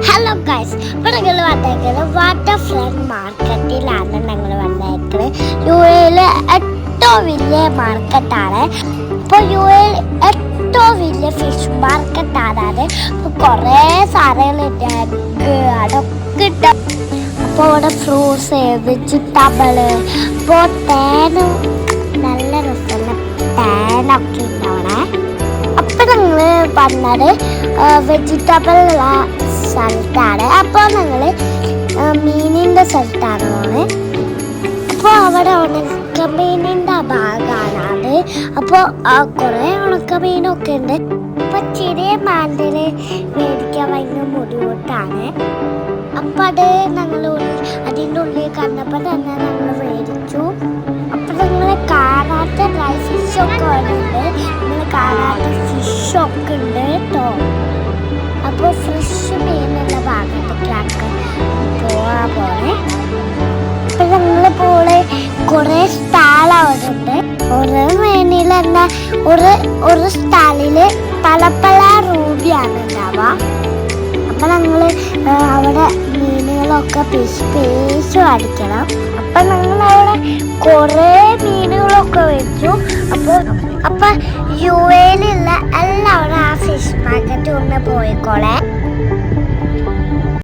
Hello guys, ഇപ്പോൾ ഞങ്ങൾ വന്നേക്കുന്നത് വാട്ടർ ഫ്രണ്ട് മാർക്കറ്റിലാണ്. ഞങ്ങൾ വന്നേക്കുന്നത് യു എയിലെ ഏറ്റവും വലിയ മാർക്കറ്റാണ്. ഇപ്പോൾ യു എയിൽ ഏറ്റവും വലിയ ഫിഷ് മാർക്കറ്റാണ്. അപ്പോൾ കുറേ സാധനങ്ങളുണ്ട്, അതൊക്കെ കിട്ടും. അപ്പോൾ ഇവിടെ ഫ്രൂട്ട്സ്, വെജിറ്റബിള്, അപ്പോൾ തേനും നല്ല രസമുള്ള തേനൊക്കെ ഉണ്ട് അവിടെ. അപ്പം ഞങ്ങൾ വന്നത് വെജിറ്റബിൾ സ്ഥലത്താണ്. അപ്പോൾ ഞങ്ങൾ മീനിൻ്റെ സ്ഥലത്താണ് പോകുന്നത്. അപ്പോൾ അവിടെ ഉണക്കമീനിൻ്റെ ഭാഗമാണ് അത്. അപ്പോൾ കുറേ ഉണക്കമീനൊക്കെ ഉണ്ട്. അപ്പോൾ ചെറിയ മാൻഡിൽ മേടിക്കാൻ ഭയങ്കര ബുദ്ധിമുട്ടാണ്. അപ്പോൾ അത് ഞങ്ങൾ അതിൻ്റെ ഉള്ളിൽ കണ്ടപ്പോൾ തന്നെ ഞങ്ങൾ മേടിച്ചു. അപ്പോൾ ഞങ്ങൾ കാണാത്ത ഡ്രൈ ഫിഷൊക്കെ ഉണ്ട്, നമ്മൾ കാണാത്ത ഫിഷൊക്കെ ഉണ്ട് കേട്ടോ. അപ്പോൾ ഫ്രഷ് മീനുള്ള ഭാഗത്തേക്കാണ് പോകാൻ പോണേ. അപ്പം ഞങ്ങൾ പോലെ കുറേ സ്ഥലമുണ്ട്. ഒരു മീനിൽ തന്നെ ഒരു സ്ഥലിൽ പല പല രൂപയാണ് ഉണ്ടാവുക. അപ്പം ഞങ്ങൾ അവിടെ മീനുകളൊക്കെ പേശു അടിക്കണം. അപ്പം ഞങ്ങളവിടെ കുറേ മീനുകളൊക്കെ വെച്ചു. അപ്പം യു എയിലുള്ള എല്ലാവരും ആ ഫിഷ് മാർക്കറ്റ് ഒന്ന് പോയിക്കോളെ.